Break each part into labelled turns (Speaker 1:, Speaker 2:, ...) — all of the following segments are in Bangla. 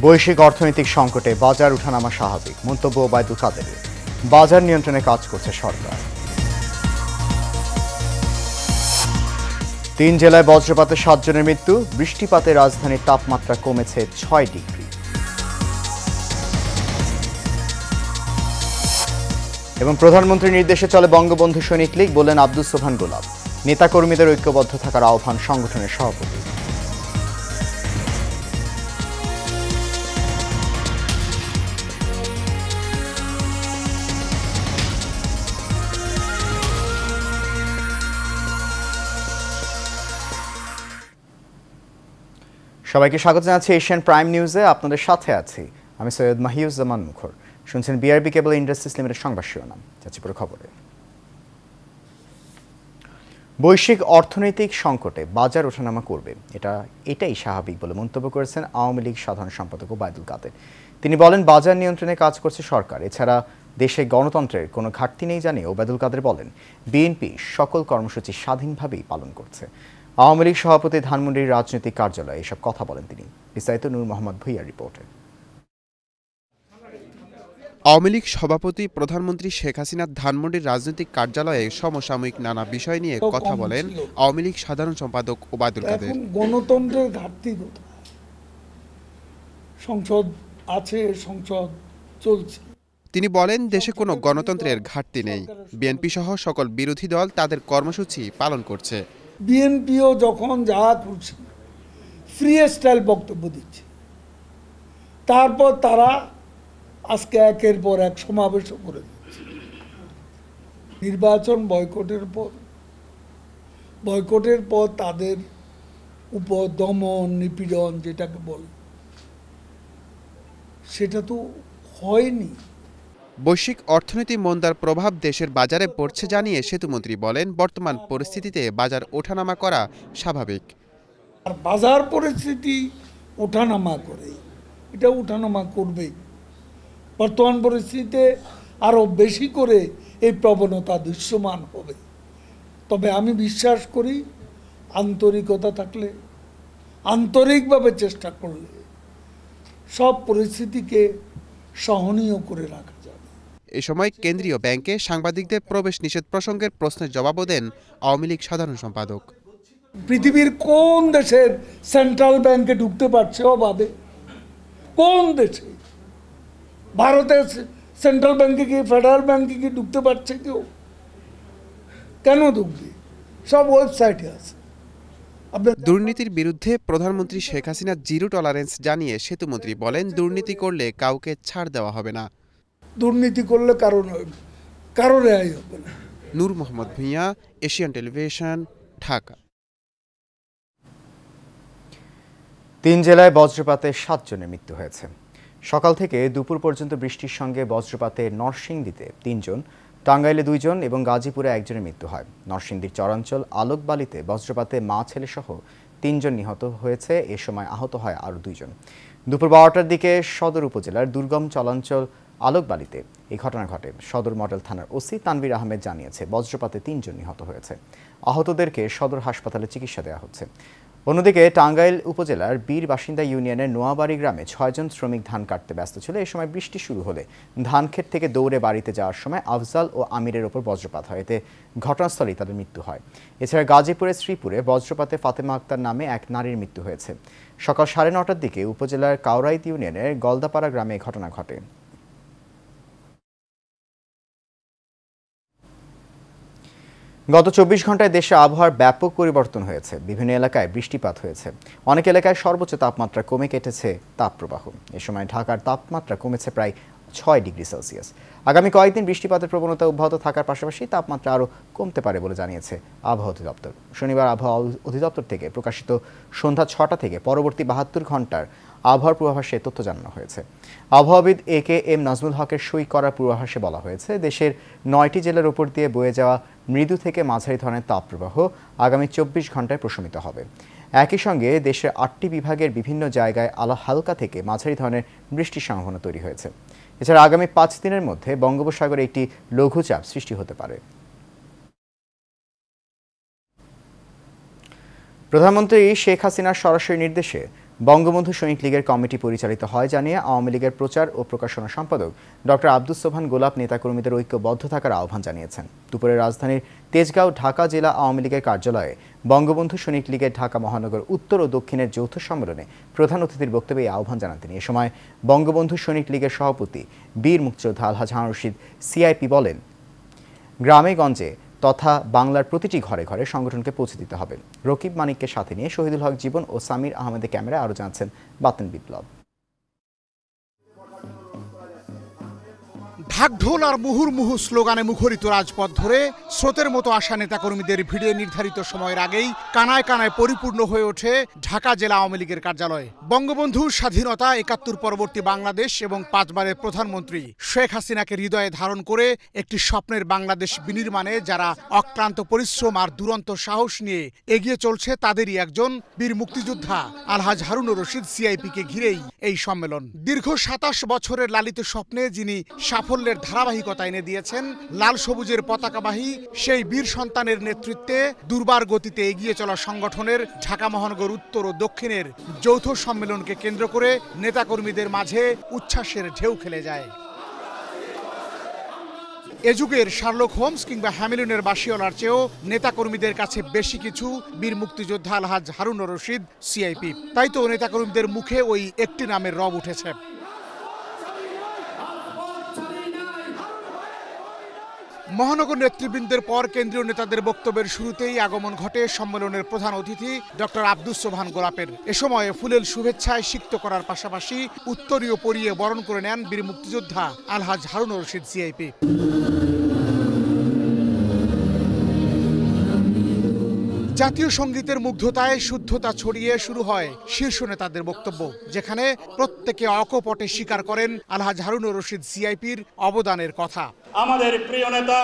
Speaker 1: বৈশ্বিক অর্থনৈতিক সংকটে বাজার ওঠানামা স্বাভাবিক, মন্তব্য ওবায়দুল কাদেরের। বাজার নিয়ন্ত্রণে কাজ করছে সরকার। 3 জেলায় বজ্রপাতে 7 জনের মৃত্যু, বৃষ্টিপাতে রাজধানীর তাপমাত্রা কমেছে 6 ডিগ্রি। এবং প্রধানমন্ত্রীর নির্দেশে চলে বঙ্গবন্ধু সৈনিক লীগ, বললেন আব্দুস সোবহান গোলাপ। নেতাকর্মীদের ঐক্যবদ্ধ থাকার আহ্বান সংগঠনের সভাপতি। সবাইকে স্বাগত জানাচ্ছি এশিয়ান প্রাইম নিউজে। আপনাদের সাথে আছি আমি সৈয়দ মাহিউজ্জামান মুখর। শুনছেন বিআরবি কেবল ইন্ডাস্ট্রিজ লিমিটেড সংবাদ শিরোনাম। যাচ্ছি পুরো খবরে। বৈশ্বিক অর্থনৈতিক সংকটে বাজার ওঠানামা করবে, এটাই স্বাভাবিক বলে মন্তব্য করেছেন আওয়ামী লীগ সাধারণ সম্পাদক ওবায়দুল কাদের। তিনি বলেন, বাজার নিয়ন্ত্রণে কাজ করছে সরকার। এছাড়া দেশে গণতন্ত্রের কোনো ঘাটতি নেই জানিয়ে ওবায়দুল কাদের বলেন, বিএনপি সকল কর্মসূচি স্বাধীনভাবেই পালন করছে। আওয়ামী লীগ সভাপতি ধানমন্ডির রাজনৈতিক কার্যালয়ে এসব কথা বলেন তিনি। বিস্তারিত নূর মোহাম্মদ ভূঁইয়ার রিপোর্টে।
Speaker 2: আওয়ামী লীগ সভাপতি প্রধানমন্ত্রী শেখ হাসিনার ধানমন্ডির রাজনৈতিক কার্যালয়ে সমসাময়িক নানা বিষয় নিয়ে কথা বলেন আওয়ামী লীগ সাধারণ সম্পাদক ওবায়দুল কাদের।
Speaker 3: গণতন্ত্রের ঘাটতি কোথায়? সংসদ আছে, সংসদ চলছে।
Speaker 2: তিনি বলেন, দেশে কোনো গণতন্ত্রের ঘাটতি নেই। বিএনপি সহ সকল বিরোধী দল তাদের কর্মসূচি পালন করছে।
Speaker 3: বিএনপিও যখন যা করছে ফ্রি স্টাইল বক্তব্য দিচ্ছে, তারপর তারা আজকে একের পর এক সমাবেশও করে দিচ্ছে। নির্বাচন বয়কটের পর তাদের উপর দমন নিপীড়ন যেটাকে বলে, সেটা তো হয়নি।
Speaker 2: বৈশ্বিক অর্থনীতি মন্দার প্রভাব দেশের বাজারে পড়ছে জানিয়ে সেতুমন্ত্রী বলেন, বর্তমান পরিস্থিতিতে বাজার ওঠানামা করা স্বাভাবিক।
Speaker 3: আর বাজার পরিস্থিতি ওঠানামা করে, এটা ওঠানামা করবেই। বর্তমান পরিস্থিতিতে আরও বেশি করে এই প্রবণতা দৃশ্যমান হবে। তবে আমি বিশ্বাস করি, আন্তরিকতা থাকলে, আন্তরিকভাবে চেষ্টা করলে সব পরিস্থিতিকে সহনীয় করে রাখা যাবে।
Speaker 2: এ সময় কেন্দ্রীয় ব্যাংকে সাংবাদিকদের প্রবেশ নিষেধ প্রসঙ্গের প্রশ্নের জবাবও দেন আওয়ামী লীগ সাধারণ সম্পাদক।
Speaker 3: পৃথিবীর কোন দেশের সেন্ট্রাল ব্যাংকে ঢুকতে পারছে অবাধে? কোন দেশে? ভারতের সেন্ট্রাল ব্যাংকে কি, ফেডারেল ব্যাংকে কি ঢুকতে পারছে কেউ? কেন ঢুকবে? সব ওয়েবসাইটে আছে।
Speaker 2: দুর্নীতির বিরুদ্ধে প্রধানমন্ত্রী শেখ হাসিনা জিরো টলারেন্স জানিয়ে সেতুমন্ত্রী বলেন, দুর্নীতি করলে কাউকে ছাড় দেওয়া হবে না।
Speaker 3: দুর্নীতি করলে কারো রেহাই হবে না।
Speaker 2: নূর মোহাম্মদ ভূঁইয়া, এশিয়ান টেলিভিশন, ঢাকা।
Speaker 1: 3 জেলায় বজ্রপাতে 7 জনের মৃত্যু হয়েছে। সকাল থেকে দুপুর পর্যন্ত বৃষ্টির সঙ্গে বজ্রপাতে নরসিংদীতে 3 জন, টাঙ্গাইলে 2 জন এবং গাজীপুরে 1 জনের মৃত্যু হয়। নরসিংদীর চরাঞ্চল আলোকবালিতে বজ্রপাতে মা ছেলে সহ 3 জন নিহত হয়েছে। এ সময় আহত হয় আরও 2 জন। দুপুর 12টার দিকে সদর উপজেলার দুর্গম চরাঞ্চল আলোকবালিতে এই ঘটনা ঘটে। সদর মডেল থানার ওসি তানভীর আহমেদ জানিয়েছে, বজ্রপাতে 3 জন নিহত হয়েছে। আহতদেরকে সদর হাসপাতালে চিকিৎসা দেওয়া হচ্ছে। অন্যদিকে টাঙ্গাইল উপজেলার বীর বাসিন্দা ইউনিয়নের নোয়াবাড়ি গ্রামে 6 জন শ্রমিক ধান কাটতে ব্যস্ত ছিল। এই সময় বৃষ্টি শুরু হলে ধানক্ষেত থেকে দৌড়ে বাড়িতে যাওয়ার সময় আফজাল ও আমিরের ওপর বজ্রপাত হয়। এতে ঘটনাস্থলেই তাদের মৃত্যু হয়। এছাড়া গাজীপুরের শ্রীপুরে বজ্রপাতে ফাতেমা আক্তার নামে এক নারীর মৃত্যু হয়েছে। সকাল 9:30টার দিকে উপজেলার কাউরাইত ইউনিয়নের গলদাপাড়া গ্রামে ঘটনা ঘটে। গত 24 ঘন্টায় দেশে আবহাওয়ার ব্যাপক পরিবর্তন হয়েছে। বিভিন্ন এলাকায় বৃষ্টিপাত হয়েছে। অনেক এলাকায় সর্বোচ্চ তাপমাত্রা কমে কেটেছে তাপপ্রবাহ। এ সময় ঢাকার তাপমাত্রা কমেছে প্রায় 6 ডিগ্রি সেলসিয়াস। আগামী কয়েকদিন বৃষ্টিপাতের প্রবণতা অব্যাহত থাকার পাশাপাশি তাপমাত্রা আরও কমতে পারে বলে জানিয়েছে আবহাওয়া অধিদপ্তর। শনিবার আবহাওয়া অধিদপ্তর থেকে প্রকাশিত সন্ধ্যা 6টা থেকে পরবর্তী 72 ঘন্টার আবহাওয়ার পূর্বাভাসে তথ্য জানানো হয়েছে। আবহাওয়াবিদ এ.কে.এম. নাজমুল হকের সই করা পূর্বাভাসে বলা হয়েছে, দেশের 9টি জেলার উপর দিয়ে বয়ে যাওয়া মৃদু থেকে মাঝারি ধরনের তাপপ্রবাহ আগামী 24 ঘন্টায় প্রশমিত হবে। একই সঙ্গে দেশের 8টি বিভাগের বিভিন্ন জায়গায় হালকা থেকে মাঝারি ধরনের বৃষ্টির সম্ভাবনা তৈরি হয়েছে। এছাড়া আগামী 5 দিনের মধ্যে বঙ্গোপসাগরে একটি লঘুচাপ সৃষ্টি হতে পারে। প্রধানমন্ত্রী শেখ হাসিনার সরাসরি নির্দেশে বঙ্গবন্ধু সৈনিক লীগের কমিটি পরিচালিত হয় জানিয়ে আওয়ামী লীগের প্রচার ও প্রকাশনা সম্পাদক ডক্টর আব্দুস সোবহান গোলাপ নেতাকর্মীদের ঐক্যবদ্ধ থাকার আহ্বান জানিয়েছেন। দুপুরে রাজধানীর তেজগাঁও ঢাকা জেলা আওয়ামী লীগের কার্যালয়ে বঙ্গবন্ধু সৈনিক লীগের ঢাকা মহানগর উত্তর ও দক্ষিণের যৌথ সম্মেলনে প্রধান অতিথির বক্তব্যে এই আহ্বান জানান তিনি। এ সময় বঙ্গবন্ধু সৈনিক লীগের সভাপতি বীর মুক্তিযোদ্ধা আলহাজ হারুন রশিদ সিআইপি বলেন, গ্রামে গঞ্জে তথা বাংলার প্রতিটি ঘরে ঘরে সংগঠনকে পৌঁছে দিতে হবে। রকিব মানিককে সাথে নিয়ে শহীদুল হক জীবন ও সামির আহমেদের ক্যামেরায় আরও জানাচ্ছেন বাতেন বিপ্লব।
Speaker 4: ঢাকঢোল আর মুহুর্মুহু স্লোগানে মুখরিত রাজপথ ধরে স্রোতের মতো আসা নেতাকর্মীদের ভিড়ে নির্ধারিত সময়ের আগেই কানায় কানায় পরিপূর্ণ হয়ে ওঠে ঢাকা জেলা আওয়ামী লীগের কার্যালয়। বঙ্গবন্ধু স্বাধীনতা, ৭১ পরবর্তী বাংলাদেশ এবং ৫ বারের প্রধানমন্ত্রী শেখ হাসিনাকে হৃদয়ে ধারণ করে একটি স্বপ্নের বাংলাদেশ বিনির্মাণে যারা অক্লান্ত পরিশ্রম আর দুরন্ত সাহস নিয়ে এগিয়ে চলছে, তাদেরই একজন বীর মুক্তিযোদ্ধা আলহাজ হারুন রশিদ সিআইপিকে ঘিরেই এই সম্মেলন। দীর্ঘ ২৭ বছরের লালিত স্বপ্নে যিনি সাফল্যের ধারাবাহিকতা এনে দিয়েছেন, লাল সবুজের পতাকাবাহী সেই বীর সন্তানের নেতৃত্বে দুর্বার গতিতে এগিয়ে চলা সংগঠনের ঢাকা মহানগর উত্তর ও দক্ষিণের যৌথ সম্মেলনকে কেন্দ্র করে নেতাকর্মীদের মাঝে উচ্ছ্বাসের ঢেউ খেলে যায়। এ যুগের শার্লক হোমস কিংবা হ্যামিলনের বাসিওয়ালার চেয়েও নেতাকর্মীদের কাছে বেশি কিছু বীর মুক্তিযোদ্ধা আলহাজ হারুন রশিদ সিআইপি। তাই তো নেতাকর্মীদের মুখে ওই একটি নামের রব উঠেছে। মহানগর নেতৃবৃন্দের পর কেন্দ্রীয় নেতাদের বক্তব্যের শুরুতেই আগমন ঘটে সম্মেলনের প্রধান অতিথি ডক্টর আব্দুস সোবহান গোলাপের। এ সময় ফুলেল শুভেচ্ছায় সিক্ত করার পাশাপাশি উত্তরীয় পরিয়ে বরণ করে নেন বীর মুক্তিযোদ্ধা আলহাজ হারুন রশিদ সিআইপি। জাতীয় সঙ্গীতের মুগ্ধতায় শুদ্ধতা ছড়িয়ে শুরু হয় শীর্ষ নেতাদের বক্তব্য, যেখানে প্রত্যেকে অকপটে স্বীকার করেন আলহাজ হারুন রশিদ সিআইপির অবদানের কথা।
Speaker 5: আমাদের প্রিয় নেতা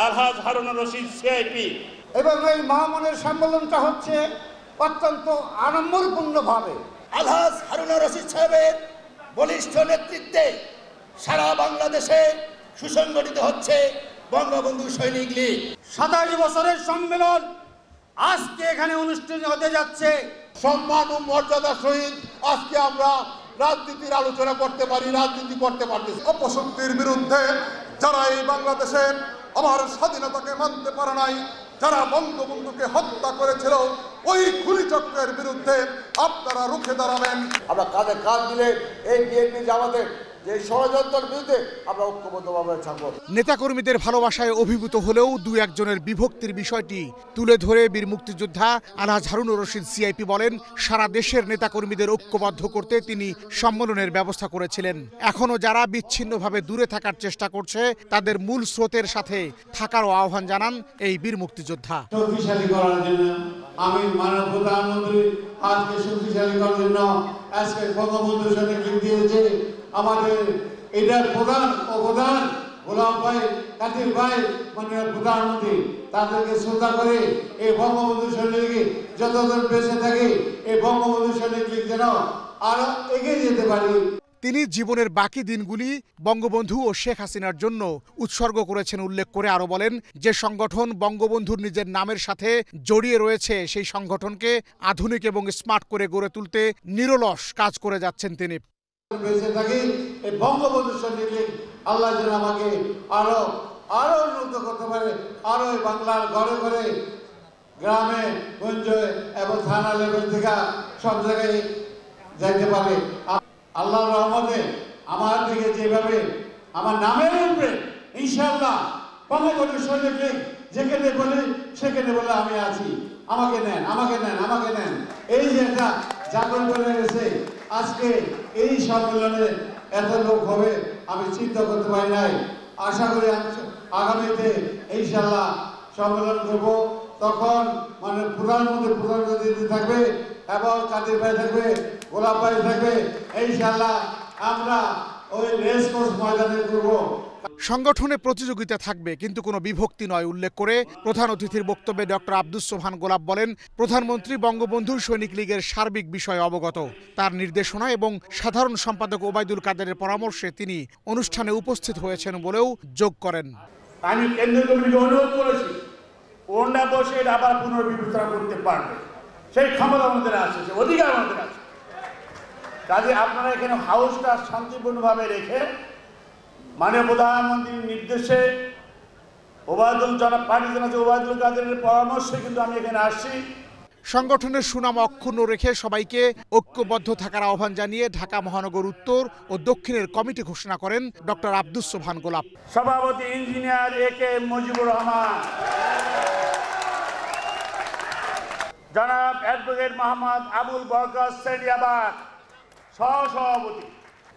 Speaker 5: আলহাজ হারুন রশিদ সিআইপি
Speaker 6: এবং এই মহামনের সম্মেলনটা হচ্ছে অত্যন্ত আড়ম্বরপূর্ণভাবে
Speaker 7: আলহাজ হারুন রশিদ সাহেবের বলিষ্ঠ নেতৃত্বে সারা বাংলাদেশে সুসংগঠিত হচ্ছে বঙ্গবন্ধু সৈনিক লীগ।
Speaker 6: ২৭ বছরের সম্মেলন আজকে এখানে অনুষ্ঠিত হতে যাচ্ছে।
Speaker 7: সম্মান ও মর্যাদার সহিত আজকে আমরা রাজনীতির আলোচনা করতে পারি, রাজনীতি করতে পারতেছি।
Speaker 8: অপশক্তির বিরুদ্ধে যারা এই বাংলাদেশের আমার স্বাধীনতাকে মানতে পারে নাই, যারা বঙ্গবন্ধুকে হত্যা করেছিল, ওই খুনি চক্রের বিরুদ্ধে আপনারা রুখে দাঁড়াবেন।
Speaker 7: আমরা কাঁধে কাঁধ মিলে এই বিএনপি জামাতের যে ষড়যন্ত্রের বিরুদ্ধে আমরা ঐক্যবদ্ধভাবে থাকব।
Speaker 4: নেতাকর্মীদের ভালোবাসায় অভিভূত হলেও দু একজনের বিভক্তির বিষয়টি তুলে ধরে বীর মুক্তিযোদ্ধা আলহাজ হারুন রশিদ সিআইপি বলেন, সারা দেশের নেতাকর্মীদের ঐক্যবদ্ধ করতে তিনি সম্মেলনের ব্যবস্থা করেছিলেন। এখনো যারা বিচ্ছিন্নভাবে দূরে থাকার চেষ্টা করছে, তাদের মূল স্রোতের সাথে থাকারও আহ্বান জানান এই বীর মুক্তিযোদ্ধা।
Speaker 9: শক্তিশালী করার জন্য আমি মাননীয় প্রধানমন্ত্রী আজকে শক্তিশালী করার জন্য আজকে বঙ্গবন্ধু সৈনিক লীগ দিয়েছে। আমাদের এটার প্রধান অবদান গোলাম ভাই, কাদির ভাই, মাননীয় প্রধানমন্ত্রী, তাদেরকে শ্রদ্ধা করে এই বঙ্গবন্ধু সৈনিক লীগ যতদিন বেঁচে থাকে এই বঙ্গবন্ধু সৈনিক লীগ যেন আরো এগিয়ে যেতে পারি।
Speaker 4: তিনি জীবনের বাকি দিনগুলি বঙ্গবন্ধু ও শেখ হাসিনার জন্য উৎসর্গ করেছেন উল্লেখ করে আরো বলেন, যে সংগঠন বঙ্গবন্ধুর নিজের নামের সাথে জড়িয়ে রয়েছে, সেই সংগঠনকে আধুনিক এবং স্মার্ট করে গড়ে তুলতে নিরলস কাজ করে যাচ্ছেন তিনি।
Speaker 9: বেঁচে থাকি এই বঙ্গবন্ধু সৈনিক লীগ আল্লাহ যেন আমাকে আরো উন্নত করতে পারে, আরো বাংলার ঘরে ঘরে, গ্রামে গঞ্জে এবং থানা লেভেল থেকে সব জায়গায় যাইতে পারে। আল্লাহর রহমতে আমার দিকে যেভাবে আমার নামের উপরে ইনশাআল্লাহ বঙ্গবন্ধু সৈনিক লীগ যেখানে বলি সেখানে বলে আমি আছি, আমাকে নেন, আমাকে নেন, আমাকে নেন। এই যে একটা জাগরণ করে গেছে, আজকে এই সম্মেলনে এত লোক হবে আমি চিন্তা করতে পারি নাই। আশা করি আগামীতে ইনশাআল্লাহ সম্মেলন করব, তখন মানে প্রধানমন্ত্রী থাকবে এবং কাদির ভাই থাকবে, গোলাপ ভাই থাকবে। ইনশাআল্লাহ আমরা ওই রেস কোর্স ময়দানে করব।
Speaker 4: সংগঠনে প্রতিযোগিতা থাকবে, কিন্তু কোনো বিভক্তি নয় উল্লেখ করে প্রধান অতিথির বক্তব্যে ডক্টর আব্দুস সোবহান গোলাপ বলেন, প্রধানমন্ত্রী বঙ্গবন্ধু সৈনিক লীগের সার্বিক বিষয়ে অবগত। তার নির্দেশনা এবং সাধারণ সম্পাদক ওবায়দুল কাদেরের পরামর্শে তিনি অনুষ্ঠানে উপস্থিত হয়েছেন বলেও যোগ করেন।
Speaker 5: আমি কেন্দ্রীয় কমিটিকে অনুরোধ করেছি, ওরা বসে এটা আবার পুনর্বিবেচনা করতে পারবে, সেই ক্ষমতা আমাদের আছে, সেই অধিকার আমাদের আছে। কাজে আপনারা এখানে হাউসটা শান্তিপূর্ণভাবে রেখে মাননীয় প্রধানমন্ত্রীর নির্দেশে ওবায়দুল কাদেরের পরামর্শে কিন্তু আমি এখানে আসছি।
Speaker 4: সংগঠনের সুনাম অক্ষুণ্ণ রেখে সবাইকে ঐক্যবদ্ধ থাকার আহ্বান জানিয়ে ঢাকা মহানগর উত্তর ও দক্ষিণের কমিটি ঘোষণা করেন ডক্টর আব্দুস সোবহান গোলাপ।
Speaker 5: সভাপতি ইঞ্জিনিয়ার A.K. মুজিবুর রহমান, জনাব অ্যাডভোকেট মোহাম্মদ আবুল বরকত সেলিয়াবাদ সহসভাপতি।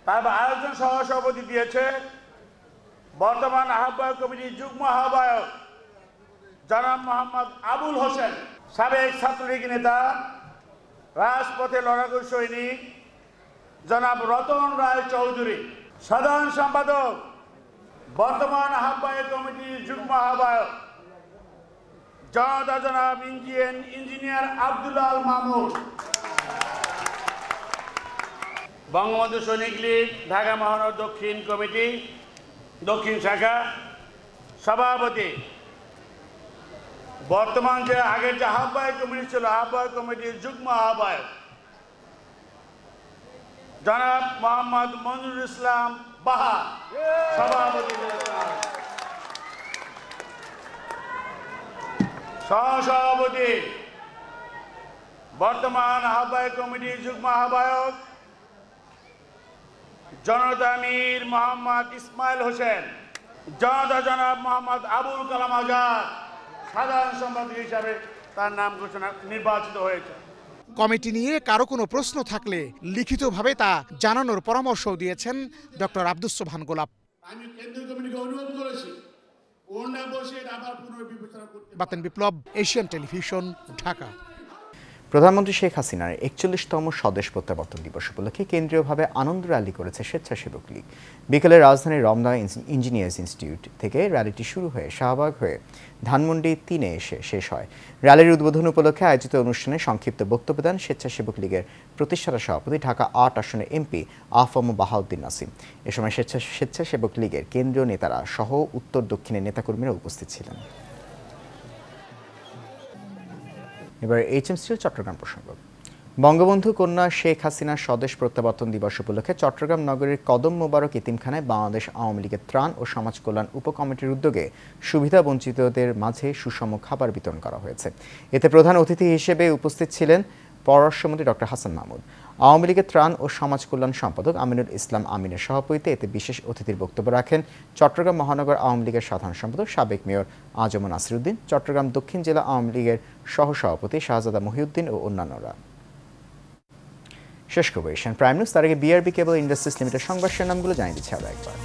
Speaker 5: তারপর আয়োজন সহসভাপতি দিয়েছে বর্তমান আহ্বায়ক কমিটির যুগ্ম আহ্বায়ক জনাব মোহাম্মদ আবুল হোসেন, সাবেক ছাত্রলীগ নেতা, রাজপথে লড়াকু সৈনিক জনাব রতন রায় চৌধুরী। সাধারণ সম্পাদক বর্তমান আহ্বায়ক কমিটির যুগ্ম আহ্বায়ক জনাব ইঞ্জিনিয়ার আব্দুল্লাহ আল মামুন। বঙ্গবন্ধু সৈনিক লীগ ঢাকা মহানগর দক্ষিণ কমিটি দক্ষিণ শাখা সভাপতি, বর্তমান যে আগের যে আহ্বায়ক কমিটি ছিল আহ্বায়ক কমিটির যুগ্ম আহ্বায়ক জনাব মোহাম্মদ মনিরুল ইসলাম বাহা সভাপতি। সহসভাপতি বর্তমান আহ্বায়ক কমিটির যুগ্ম আহ্বায়ক জনতা আমির মোহাম্মদ ইসমাইল হোসেন, জনতা জনাব মোহাম্মদ আবুল কালাম আজাদ সাধারণ সম্পাদক হিসাবে তার নাম ঘোষণা নির্বাচিত হয়েছে।
Speaker 4: কমিটি নিয়ে কারো কোনো প্রশ্ন থাকলে লিখিতভাবে তা জানানোর পরামর্শ দিয়েছেন ডক্টর আব্দুস সোবহান গোলাপ।
Speaker 5: আমি কেন্দ্রীয় কমিটিকে অনুরোধ করেছি ওনা বসে আবার পুনর্বিবেচনা করতে।
Speaker 4: বাতেন বিপ্লব, এশিয়ান টেলিভিশন, ঢাকা।
Speaker 1: প্রধানমন্ত্রী শেখ হাসিনার ৪১তম স্বদেশ প্রত্যাবর্তন দিবস উপলক্ষে কেন্দ্রীয়ভাবে আনন্দ র্যালি করেছে স্বেচ্ছাসেবক লীগ। বিকেলে রাজধানীর রমনা ইঞ্জিনিয়ার্স ইনস্টিটিউট থেকে র্যালিটি শুরু হয়ে শাহবাগ হয়ে ধানমন্ডি ৩-এ এসে শেষ হয়। র্যালির উদ্বোধন উপলক্ষে আয়োজিত অনুষ্ঠানে সংক্ষিপ্ত বক্তব্য দেন স্বেচ্ছাসেবক লীগের প্রতিষ্ঠাতা সভাপতি ঢাকা ৮ আসনের এমপি আফম বাহাউদ্দিন নাসিম। এ সময় স্বেচ্ছাসেবক লীগের কেন্দ্রীয় নেতারা সহ উত্তর দক্ষিণের নেতাকর্মীরা উপস্থিত ছিলেন। এবার HM-Steel চট্টগ্রাম প্রসঙ্গ। বঙ্গবন্ধু কন্যা শেখ হাসিনার স্বদেশ প্রত্যাবর্তন দিবস উপলক্ষে চট্টগ্রাম নগরীর কদম মোবারক এতিমখানায় বাংলাদেশ আওয়ামী লীগের ত্রাণ ও সমাজ কল্যাণ উপকমিটির উদ্যোগে সুবিধা বঞ্চিতদের মাঝে সুষম খাবার বিতরণ করা হয়েছে। এতে প্রধান অতিথি হিসেবে উপস্থিত ছিলেন পররাষ্ট্রমন্ত্রী ডক্টর হাসান মাহমুদ। আওয়ামী লীগের ত্রাণ ও সমাজ কল্যাণ সম্পাদক আমিনুল ইসলাম আমিনের সভাপতিত্বে এতে বিশেষ অতিথির বক্তব্য রাখেন চট্টগ্রাম মহানগর আওয়ামী লীগের সাধারণ সম্পাদক সাবেক মেয়র আজম নাসিরউদ্দিন, চট্টগ্রাম দক্ষিণ জেলা আওয়ামী লীগের সহসভাপতি শাহজাদা মহিউদ্দিন ও অন্যান্যরা। শেষ করব এশিয়ান প্রাইম নিউজ। তার আগে BRB কেবল ইন্ডাস্ট্রিজ লিমিটেড সংবাদ শিরোনামগুলো জানিয়ে দিচ্ছি আরও একবার।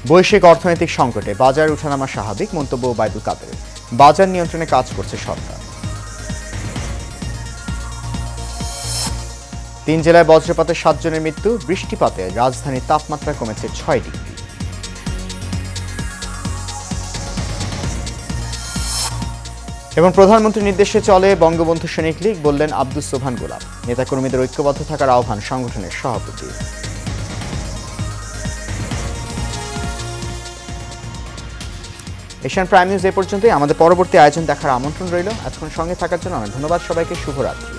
Speaker 1: বৈশ্বিক অর্থনৈতিক সংকটে বাজার ওঠানামা স্বাভাবিক, মন্তব্য ওবায়দুল কাদেরের। বাজার নিয়ন্ত্রণে কাজ করছে সরকার। 3 জেলায় বজ্রপাতে 7 জনের মৃত্যু, বৃষ্টিপাতে রাজধানীর তাপমাত্রা কমেছে 6 ডিগ্রি। এবং প্রধানমন্ত্রীর নির্দেশে চলে বঙ্গবন্ধু সৈনিক লীগ, বললেন আব্দুস সোবহান গোলাপ। নেতাকর্মীদের ঐক্যবদ্ধ থাকার আহ্বান সংগঠনের সভাপতি। এশিয়ান প্রাইম নিউজ এ পর্যন্তই। আমাদের পরবর্তী আয়োজন দেখার আমন্ত্রণ রইল। এতক্ষণ সঙ্গে থাকার জন্য অনেক ধন্যবাদ সবাইকে। শুভরাত্রি।